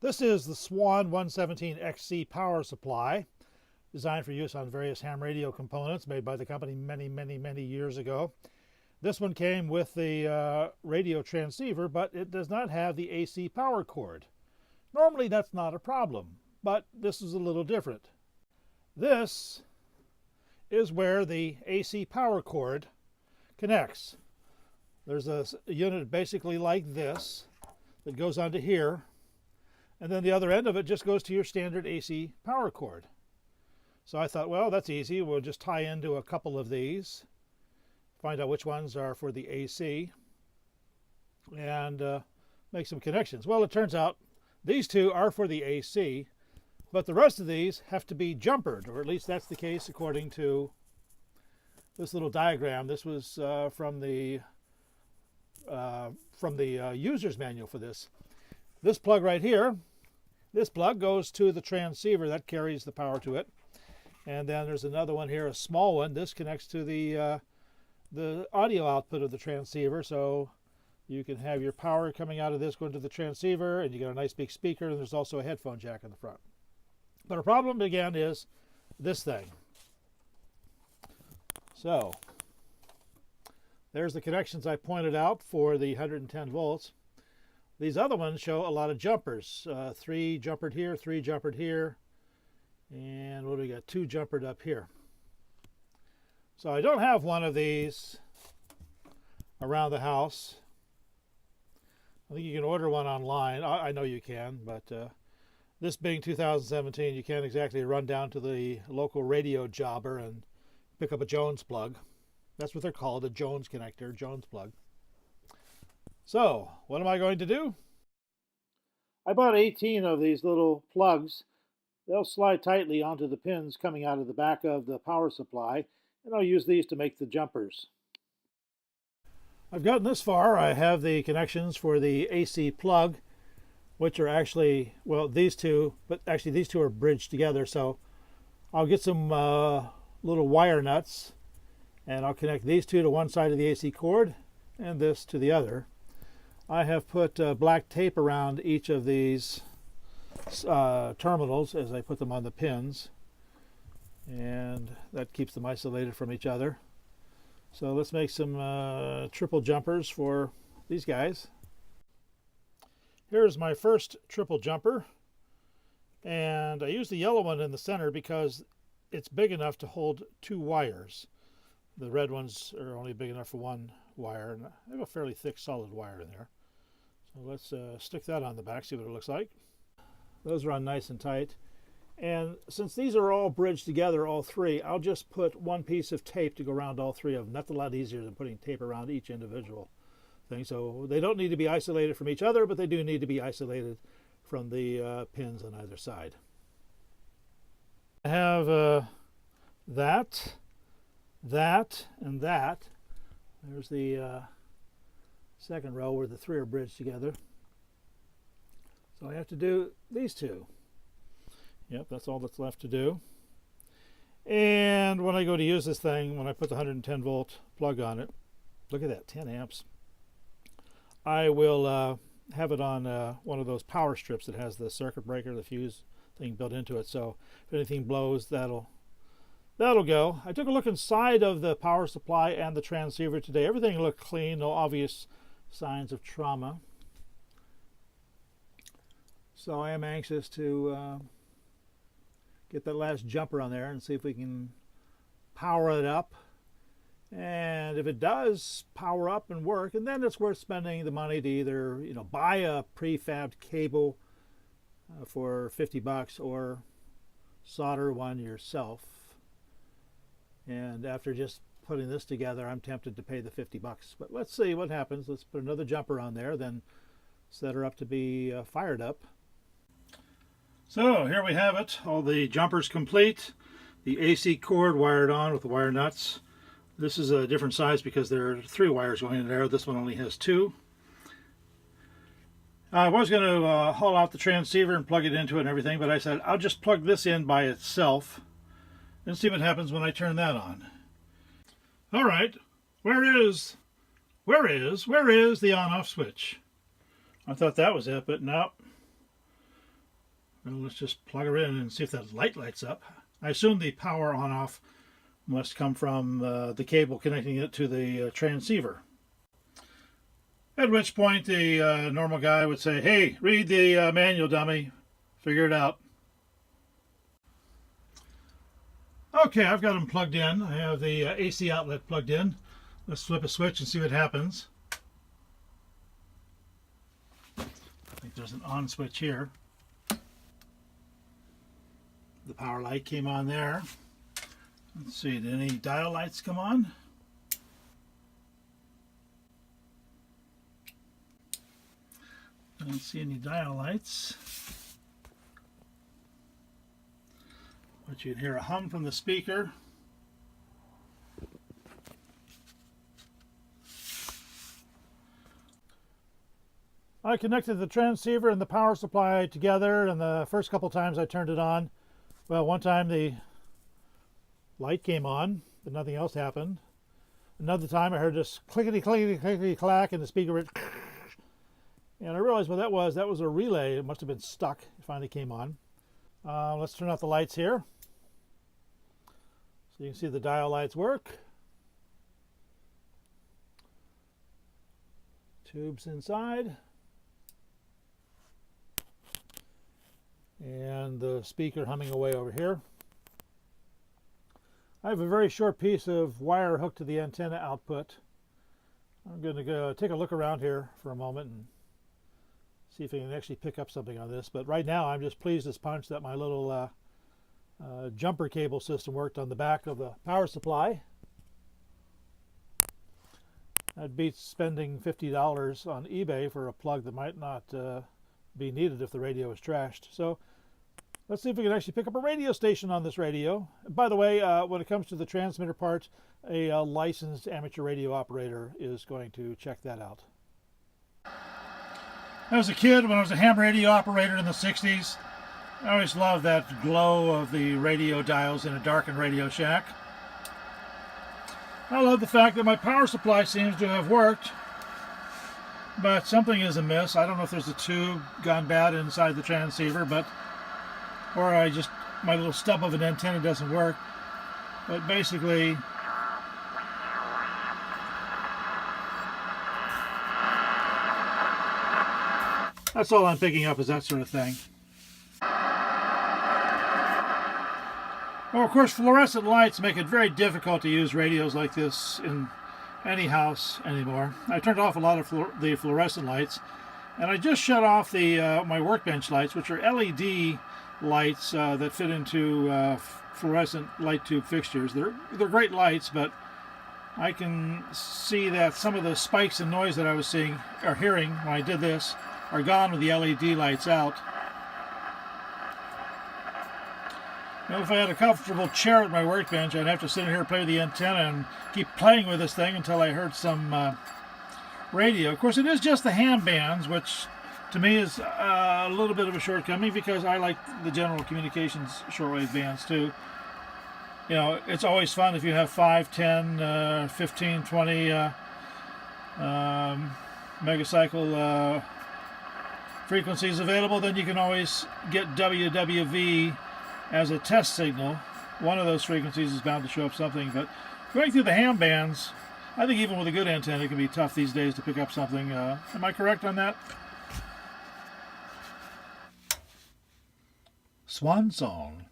This is the Swan 117XC power supply, designed for use on various ham radio components made by the company many years ago. This one came with the radio transceiver, but it does not have the AC power cord. Normally that's not a problem, but this is a little different. This is where the AC power cord connects. There's a unit basically like this that goes onto here, and then the other end of it just goes to your standard AC power cord. So I thought, well, that's easy. We'll just tie into a couple of these, find out which ones are for the AC, and make some connections. Well, it turns out these two are for the AC, but the rest of these have to be jumpered, or at least that's the case according to this little diagram. This was from the user's manual for this. This plug right here, this plug goes to the transceiver that carries the power to it. And then there's another one here, a small one. This connects to the audio output of the transceiver, so you can have your power coming out of this going to the transceiver, and you get a nice big speaker, and there's also a headphone jack in the front. But our problem again is this thing. So there's the connections I pointed out for the 110 volts. These other ones show a lot of jumpers. 3 jumpered here, 3 jumpered here, and what do we got? 2 jumpered up here. So I don't have one of these around the house. I think you can order one online. I know you can, but this being 2017, you can't exactly run down to the local radio jobber and pick up a Jones plug. That's what they're called, a Jones connector, Jones plug. So, what am I going to do? I bought 18 of these little plugs. They'll slide tightly onto the pins coming out of the back of the power supply, and I'll use these to make the jumpers. I've gotten this far. I have the connections for the AC plug, which are actually, well, these two, but actually these two are bridged together, so I'll get some little wire nuts, and I'll connect these two to one side of the AC cord and this to the other. I have put black tape around each of these terminals as I put them on the pins, and that keeps them isolated from each other. So let's make some triple jumpers for these guys. Here's my first triple jumper, and I use the yellow one in the center because it's big enough to hold 2 wires. The red ones are only big enough for 1 wire, and I have a fairly thick solid wire in there. So let's stick that on the back, see what it looks like. Those are on nice and tight. And since these are all bridged together, all 3, I'll just put 1 piece of tape to go around all 3 of them. That's a lot easier than putting tape around each individual thing. So they don't need to be isolated from each other, but they do need to be isolated from the pins on either side. I have that, and that. There's the second row where the 3 are bridged together. So I have to do these 2. Yep, that's all that's left to do. And when I go to use this thing, when I put the 110 volt plug on it, look at that, 10 amps. I will have it on one of those power strips that has the circuit breaker, the fuse thing built into it. So if anything blows, that'll go. I took a look inside of the power supply and the transceiver today. Everything looked clean, no obvious signs of trauma. So I am anxious to get that last jumper on there and see if we can power it up. And if it does power up and work, and then it's worth spending the money to either buy a prefabbed cable for $50 or solder one yourself. And after just putting this together, I'm tempted to pay the $50. But let's see what happens. Let's put another jumper on there, then set her up to be fired up. So here we have it, all the jumpers complete, the AC cord wired on with the wire nuts. This is a different size because there are 3 wires going in there. This one only has 2. I was going to haul out the transceiver and plug it into it and everything, but I said I'll just plug this in by itself and see what happens when I turn that on. All right, where is the on-off switch? I thought that was it, but nope. Well, let's just plug her in and see if that light lights up. I assume the power on-off must come from the cable connecting it to the transceiver. At which point the normal guy would say, "Hey, read the manual, dummy. Figure it out." Okay, I've got them plugged in. I have the AC outlet plugged in. Let's flip a switch and see what happens. I think there's an on switch here. The power light came on there. Let's see, did any dial lights come on? I don't see any dial lights. But you'd hear a hum from the speaker. I connected the transceiver and the power supply together, and the first couple times I turned it on, well, one time the light came on, but nothing else happened. Another time I heard this clickety clickety clickety clack, and the speaker went, and I realized what that was. That was a relay. It must have been stuck. It finally came on. Let's turn off the lights here, so you can see the dial lights work. Tubes inside. And the speaker humming away over here. I have a very short piece of wire hooked to the antenna output. I'm going to go take a look around here for a moment and see if I can actually pick up something on this. But right now I'm just pleased as punch that my little jumper cable system worked on the back of the power supply. That beats spending $50 on eBay for a plug that might not be needed if the radio is trashed. So let's see if we can actually pick up a radio station on this radio. By the way, when it comes to the transmitter part, a licensed amateur radio operator is going to check that out. As a kid, when I was a ham radio operator in the 60s, I always loved that glow of the radio dials in a darkened Radio Shack. I love the fact that my power supply seems to have worked, but something is amiss. I don't know if there's a tube gone bad inside the transceiver, or my little stub of an antenna doesn't work. But basically, that's all I'm picking up, is that sort of thing. Well, of course, fluorescent lights make it very difficult to use radios like this in any house anymore. I turned off a lot of the fluorescent lights, and I just shut off my workbench lights, which are LED lights that fit into fluorescent light tube fixtures. They're great lights, but I can see that some of the spikes and noise that I was hearing when I did this are gone with the LED lights out. Now, if I had a comfortable chair at my workbench, I'd have to sit here and play with the antenna and keep playing with this thing until I heard some radio. Of course, it is just the ham bands, which to me is a little bit of a shortcoming, because I like the general communications shortwave bands too. You know, it's always fun if you have 5, 10, 15, 20 megacycle frequencies available. Then you can always get WWV as a test signal. One of those frequencies is bound to show up something, but going through the ham bands, I think even with a good antenna, it can be tough these days to pick up something. Am I correct on that? Swan song.